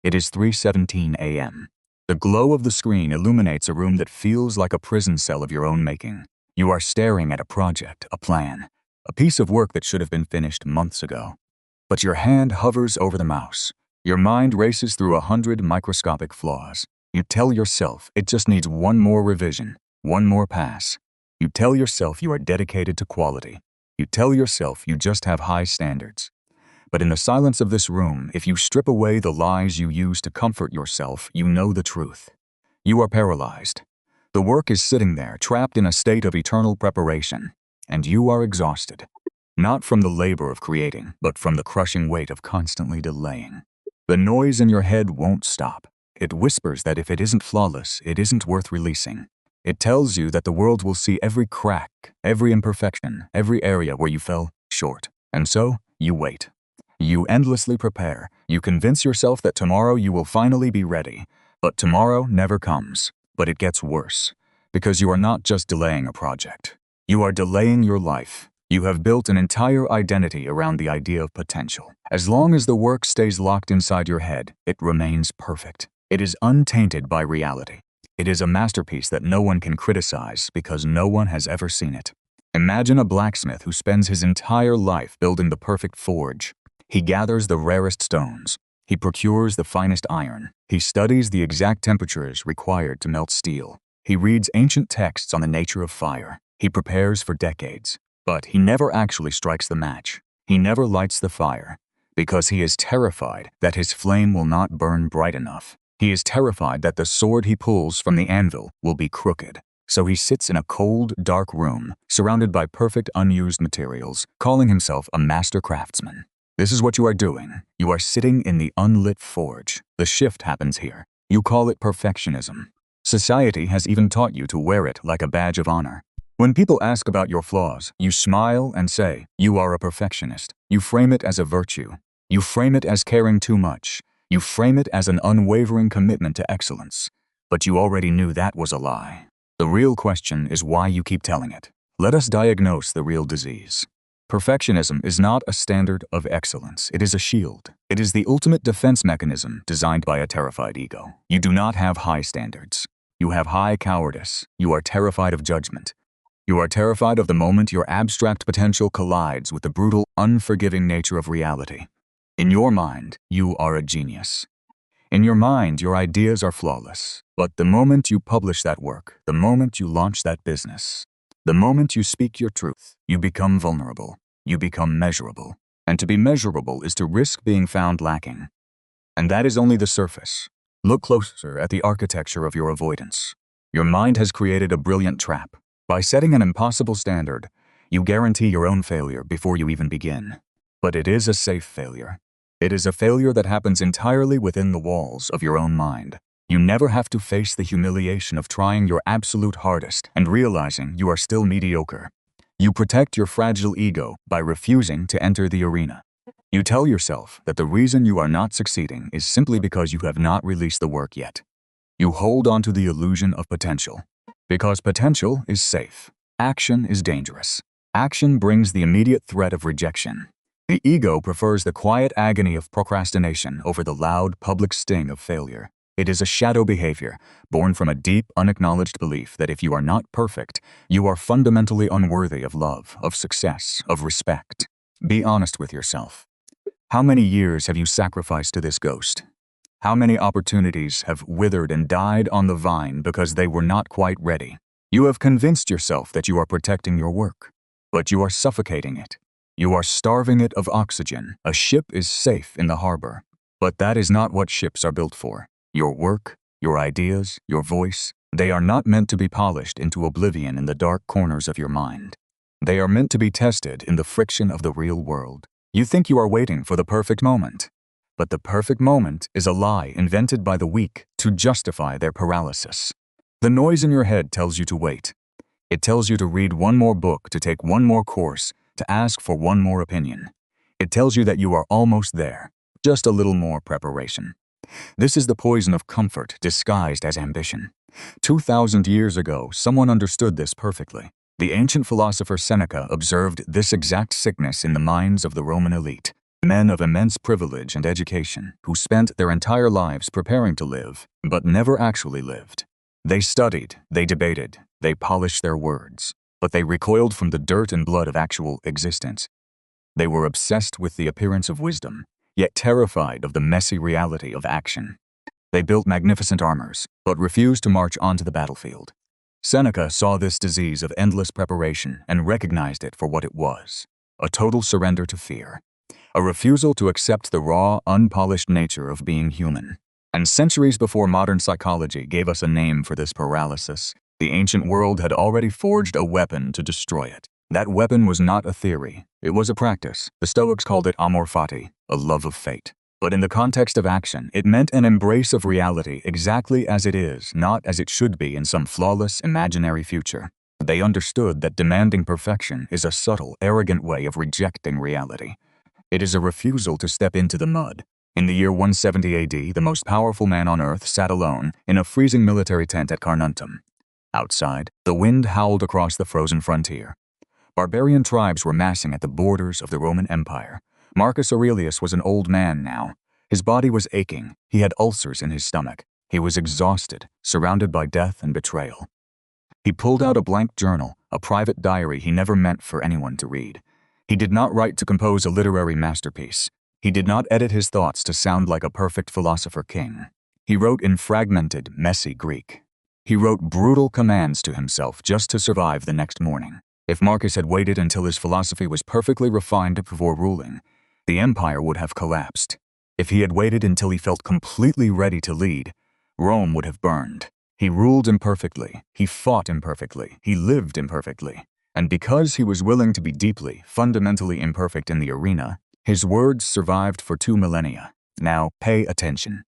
It is 3:17 a.m. The glow of the screen illuminates a room that feels like a prison cell of your own making. You are staring at a project, a plan, a piece of work that should have been finished months ago. But your hand hovers over the mouse. Your mind races through 100 microscopic flaws. You tell yourself it just needs one more revision, one more pass. You tell yourself you are dedicated to quality. You tell yourself you just have high standards. But in the silence of this room, if you strip away the lies you use to comfort yourself, you know the truth. You are paralyzed. The work is sitting there, trapped in a state of eternal preparation, and you are exhausted. Not from the labor of creating, but from the crushing weight of constantly delaying. The noise in your head won't stop. It whispers that if it isn't flawless, it isn't worth releasing. It tells you that the world will see every crack, every imperfection, every area where you fell short. And so, you wait. You endlessly prepare. You convince yourself that tomorrow you will finally be ready. But tomorrow never comes. But it gets worse. Because you are not just delaying a project. You are delaying your life. You have built an entire identity around the idea of potential. As long as the work stays locked inside your head, it remains perfect. It is untainted by reality. It is a masterpiece that no one can criticize because no one has ever seen it. Imagine a blacksmith who spends his entire life building the perfect forge. He gathers the rarest stones. He procures the finest iron. He studies the exact temperatures required to melt steel. He reads ancient texts on the nature of fire. He prepares for decades. But he never actually strikes the match. He never lights the fire because he is terrified that his flame will not burn bright enough. He is terrified that the sword he pulls from the anvil will be crooked. So he sits in a cold, dark room, surrounded by perfect unused materials, calling himself a master craftsman. This is what you are doing. You are sitting in the unlit forge. The shift happens here. You call it perfectionism. Society has even taught you to wear it like a badge of honor. When people ask about your flaws, you smile and say, you are a perfectionist. You frame it as a virtue. You frame it as caring too much. You frame it as an unwavering commitment to excellence. But you already knew that was a lie. The real question is why you keep telling it. Let us diagnose the real disease. Perfectionism is not a standard of excellence. It is a shield. It is the ultimate defense mechanism designed by a terrified ego. You do not have high standards. You have high cowardice. You are terrified of judgment. You are terrified of the moment your abstract potential collides with the brutal, unforgiving nature of reality. In your mind, you are a genius. In your mind, your ideas are flawless. But the moment you publish that work, the moment you launch that business, the moment you speak your truth, you become vulnerable. You become measurable. And to be measurable is to risk being found lacking. And that is only the surface. Look closer at the architecture of your avoidance. Your mind has created a brilliant trap. By setting an impossible standard, you guarantee your own failure before you even begin. But it is a safe failure. It is a failure that happens entirely within the walls of your own mind. You never have to face the humiliation of trying your absolute hardest and realizing you are still mediocre. You protect your fragile ego by refusing to enter the arena. You tell yourself that the reason you are not succeeding is simply because you have not released the work yet. You hold on to the illusion of potential. Because potential is safe. Action is dangerous. Action brings the immediate threat of rejection. The ego prefers the quiet agony of procrastination over the loud, public sting of failure. It is a shadow behavior, born from a deep, unacknowledged belief that if you are not perfect, you are fundamentally unworthy of love, of success, of respect. Be honest with yourself. How many years have you sacrificed to this ghost? How many opportunities have withered and died on the vine because they were not quite ready? You have convinced yourself that you are protecting your work, but you are suffocating it. You are starving it of oxygen. A ship is safe in the harbor, but that is not what ships are built for. Your work, your ideas, your voice, they are not meant to be polished into oblivion in the dark corners of your mind. They are meant to be tested in the friction of the real world. You think you are waiting for the perfect moment, but the perfect moment is a lie invented by the weak to justify their paralysis. The noise in your head tells you to wait. It tells you to read one more book, to take one more course, to ask for one more opinion. It tells you that you are almost there, just a little more preparation. This is the poison of comfort disguised as ambition. 2,000 years ago, someone understood this perfectly. The ancient philosopher Seneca observed this exact sickness in the minds of the Roman elite. Men of immense privilege and education who spent their entire lives preparing to live, but never actually lived. They studied, they debated, they polished their words, but they recoiled from the dirt and blood of actual existence. They were obsessed with the appearance of wisdom, yet terrified of the messy reality of action. They built magnificent armors, but refused to march onto the battlefield. Seneca saw this disease of endless preparation and recognized it for what it was: a total surrender to fear, a refusal to accept the raw, unpolished nature of being human. And centuries before modern psychology gave us a name for this paralysis, the ancient world had already forged a weapon to destroy it. That weapon was not a theory, it was a practice. The Stoics called it amor fati, a love of fate. But in the context of action, it meant an embrace of reality exactly as it is, not as it should be in some flawless, imaginary future. They understood that demanding perfection is a subtle, arrogant way of rejecting reality. It is a refusal to step into the mud. In the year 170 AD, the most powerful man on earth sat alone in a freezing military tent at Carnuntum. Outside, the wind howled across the frozen frontier. Barbarian tribes were massing at the borders of the Roman Empire. Marcus Aurelius was an old man now. His body was aching. He had ulcers in his stomach. He was exhausted, surrounded by death and betrayal. He pulled out a blank journal, a private diary he never meant for anyone to read. He did not write to compose a literary masterpiece. He did not edit his thoughts to sound like a perfect philosopher king. He wrote in fragmented, messy Greek. He wrote brutal commands to himself just to survive the next morning. If Marcus had waited until his philosophy was perfectly refined before ruling, the empire would have collapsed. If he had waited until he felt completely ready to lead, Rome would have burned. He ruled imperfectly, he fought imperfectly, he lived imperfectly. And because he was willing to be deeply, fundamentally imperfect in the arena, his words survived for 2 millennia. Now, pay attention.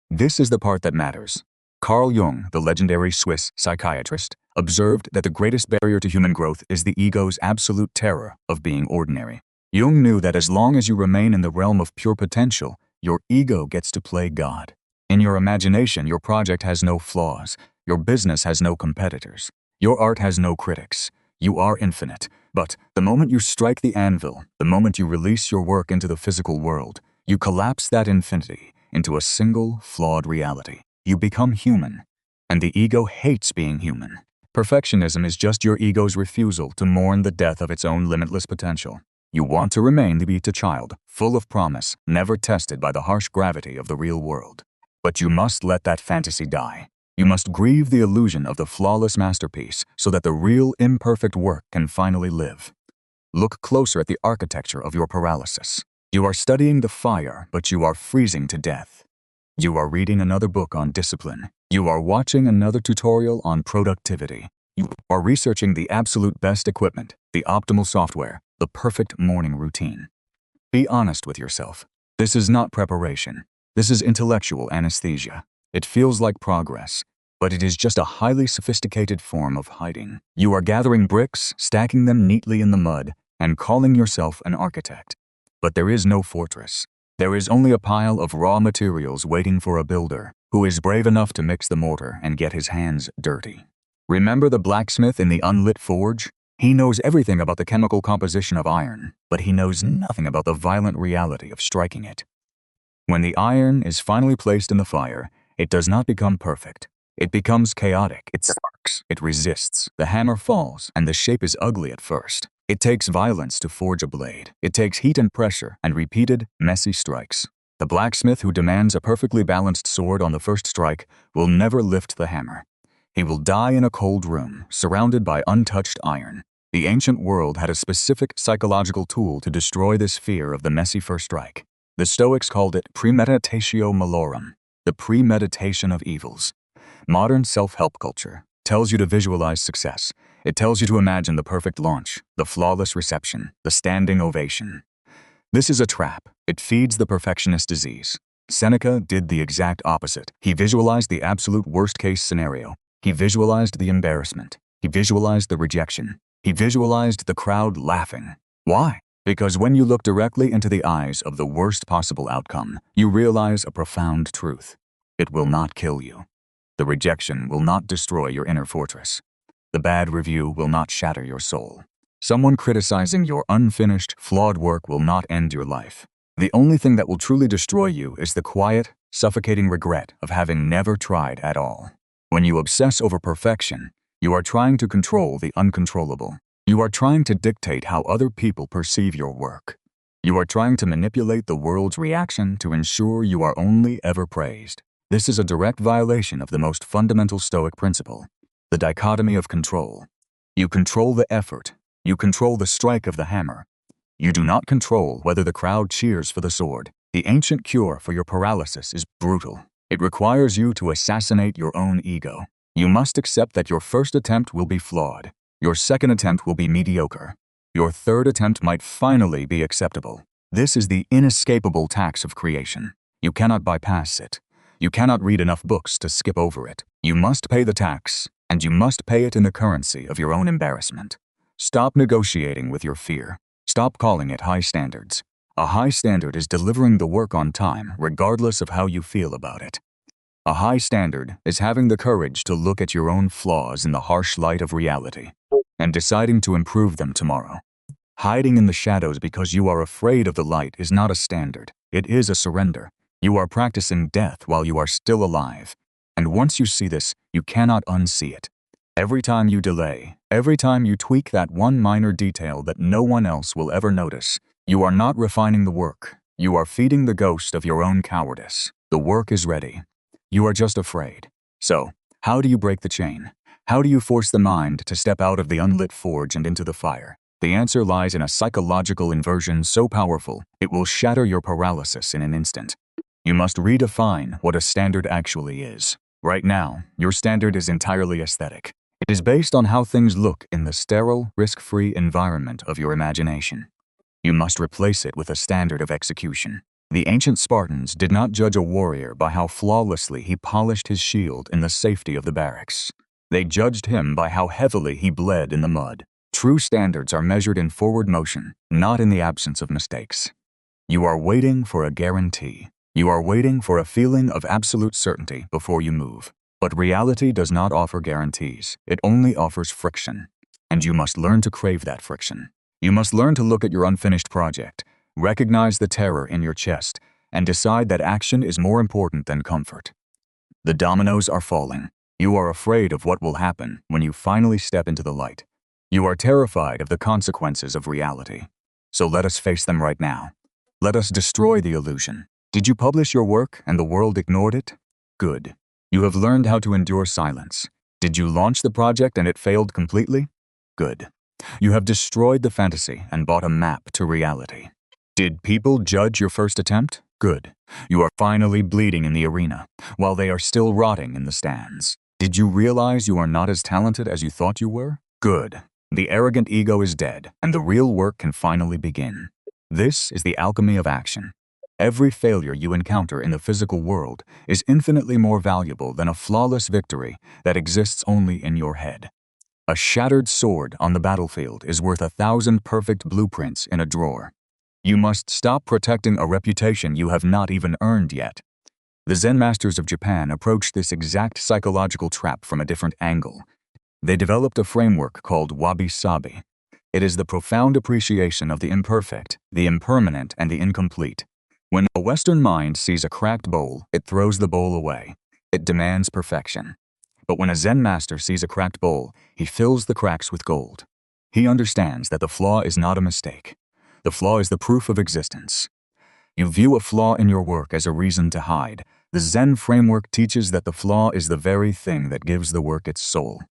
This is the part that matters. Carl Jung, the legendary Swiss psychiatrist, observed that the greatest barrier to human growth is the ego's absolute terror of being ordinary. Jung knew that as long as you remain in the realm of pure potential, your ego gets to play God. In your imagination, your project has no flaws. Your business has no competitors. Your art has no critics. You are infinite. But the moment you strike the anvil, the moment you release your work into the physical world, you collapse that infinity into a single, flawed reality. You become human. And the ego hates being human. Perfectionism is just your ego's refusal to mourn the death of its own limitless potential. You want to remain the beta child, full of promise, never tested by the harsh gravity of the real world. But you must let that fantasy die. You must grieve the illusion of the flawless masterpiece so that the real imperfect work can finally live. Look closer at the architecture of your paralysis. You are studying the fire, but you are freezing to death. You are reading another book on discipline. You are watching another tutorial on productivity. You are researching the absolute best equipment, the optimal software, the perfect morning routine. Be honest with yourself. This is not preparation. This is intellectual anesthesia. It feels like progress, but it is just a highly sophisticated form of hiding. You are gathering bricks, stacking them neatly in the mud, and calling yourself an architect. But there is no fortress. There is only a pile of raw materials waiting for a builder who is brave enough to mix the mortar and get his hands dirty. Remember the blacksmith in the unlit forge? He knows everything about the chemical composition of iron, but he knows nothing about the violent reality of striking it. When the iron is finally placed in the fire, it does not become perfect. It becomes chaotic. It sparks. It resists. The hammer falls, and the shape is ugly at first. It takes violence to forge a blade. It takes heat and pressure and repeated, messy strikes. The blacksmith who demands a perfectly balanced sword on the first strike will never lift the hammer. He will die in a cold room, surrounded by untouched iron. The ancient world had a specific psychological tool to destroy this fear of the messy first strike. The Stoics called it Premeditation Malorum, the premeditation of evils. Modern self-help culture tells you to visualize success. It tells you to imagine the perfect launch, the flawless reception, the standing ovation. This is a trap. It feeds the perfectionist disease. Seneca did the exact opposite. He visualized the absolute worst-case scenario. He visualized the embarrassment. He visualized the rejection. He visualized the crowd laughing. Why? Because when you look directly into the eyes of the worst possible outcome, you realize a profound truth. It will not kill you. The rejection will not destroy your inner fortress. The bad review will not shatter your soul. Someone criticizing your unfinished, flawed work will not end your life. The only thing that will truly destroy you is the quiet, suffocating regret of having never tried at all. When you obsess over perfection, you are trying to control the uncontrollable. You are trying to dictate how other people perceive your work. You are trying to manipulate the world's reaction to ensure you are only ever praised. This is a direct violation of the most fundamental Stoic principle, the dichotomy of control. You control the effort. You control the strike of the hammer. You do not control whether the crowd cheers for the sword. The ancient cure for your paralysis is brutal. It requires you to assassinate your own ego. You must accept that your first attempt will be flawed. Your second attempt will be mediocre. Your third attempt might finally be acceptable. This is the inescapable tax of creation. You cannot bypass it. You cannot read enough books to skip over it. You must pay the tax, and you must pay it in the currency of your own embarrassment. Stop negotiating with your fear. Stop calling it high standards. A high standard is delivering the work on time, regardless of how you feel about it. A high standard is having the courage to look at your own flaws in the harsh light of reality and deciding to improve them tomorrow. Hiding in the shadows because you are afraid of the light is not a standard. It is a surrender. You are practicing death while you are still alive. And once you see this, you cannot unsee it. Every time you delay, every time you tweak that one minor detail that no one else will ever notice, you are not refining the work. You are feeding the ghost of your own cowardice. The work is ready. You are just afraid. So, how do you break the chain? How do you force the mind to step out of the unlit forge and into the fire? The answer lies in a psychological inversion so powerful, it will shatter your paralysis in an instant. You must redefine what a standard actually is. Right now, your standard is entirely aesthetic. It is based on how things look in the sterile, risk-free environment of your imagination. You must replace it with a standard of execution. The ancient Spartans did not judge a warrior by how flawlessly he polished his shield in the safety of the barracks. They judged him by how heavily he bled in the mud. True standards are measured in forward motion, not in the absence of mistakes. You are waiting for a guarantee. You are waiting for a feeling of absolute certainty before you move. But reality does not offer guarantees. It only offers friction. And you must learn to crave that friction. You must learn to look at your unfinished project, recognize the terror in your chest, and decide that action is more important than comfort. The dominoes are falling. You are afraid of what will happen when you finally step into the light. You are terrified of the consequences of reality. So let us face them right now. Let us destroy the illusion. Did you publish your work and the world ignored it? Good. You have learned how to endure silence. Did you launch the project and it failed completely? Good. You have destroyed the fantasy and bought a map to reality. Did people judge your first attempt? Good. You are finally bleeding in the arena, while they are still rotting in the stands. Did you realize you are not as talented as you thought you were? Good. The arrogant ego is dead, and the real work can finally begin. This is the alchemy of action. Every failure you encounter in the physical world is infinitely more valuable than a flawless victory that exists only in your head. A shattered sword on the battlefield is worth 1,000 perfect blueprints in a drawer. You must stop protecting a reputation you have not even earned yet. The Zen masters of Japan approached this exact psychological trap from a different angle. They developed a framework called Wabi-Sabi. It is the profound appreciation of the imperfect, the impermanent, and the incomplete. When a Western mind sees a cracked bowl, it throws the bowl away. It demands perfection. But when a Zen master sees a cracked bowl, he fills the cracks with gold. He understands that the flaw is not a mistake. The flaw is the proof of existence. You view a flaw in your work as a reason to hide. The Zen framework teaches that the flaw is the very thing that gives the work its soul.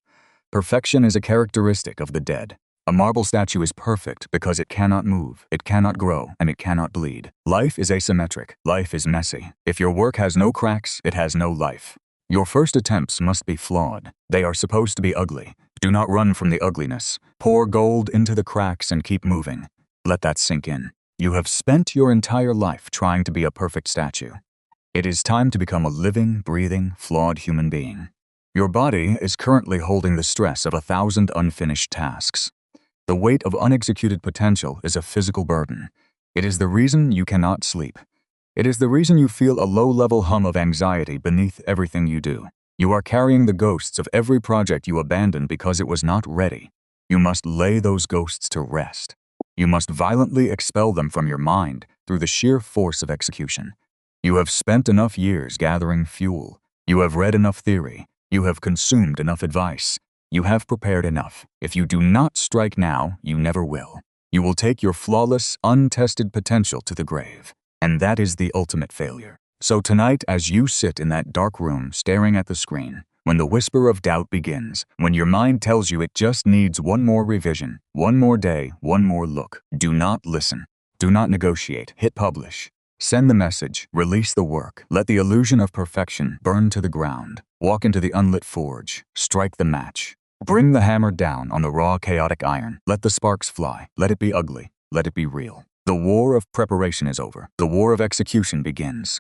Perfection is a characteristic of the dead. A marble statue is perfect because it cannot move, it cannot grow, and it cannot bleed. Life is asymmetric. Life is messy. If your work has no cracks, it has no life. Your first attempts must be flawed. They are supposed to be ugly. Do not run from the ugliness. Pour gold into the cracks and keep moving. Let that sink in. You have spent your entire life trying to be a perfect statue. It is time to become a living, breathing, flawed human being. Your body is currently holding the stress of 1,000 unfinished tasks. The weight of unexecuted potential is a physical burden. It is the reason you cannot sleep. It is the reason you feel a low-level hum of anxiety beneath everything you do. You are carrying the ghosts of every project you abandoned because it was not ready. You must lay those ghosts to rest. You must violently expel them from your mind through through the sheer force of execution. You have spent enough years gathering fuel. You have read enough theory. You have consumed enough advice. You have prepared enough. If you do not strike now, you never will. You will take your flawless, untested potential to the grave. And that is the ultimate failure. So tonight, as you sit in that dark room staring at the screen, when the whisper of doubt begins, when your mind tells you it just needs one more revision, one more day, one more look, do not listen. Do not negotiate. Hit publish. Send the message. Release the work. Let the illusion of perfection burn to the ground. Walk into the unlit forge. Strike the match. Bring the hammer down on the raw, chaotic iron. Let the sparks fly. Let it be ugly. Let it be real. The war of preparation is over. The war of execution begins.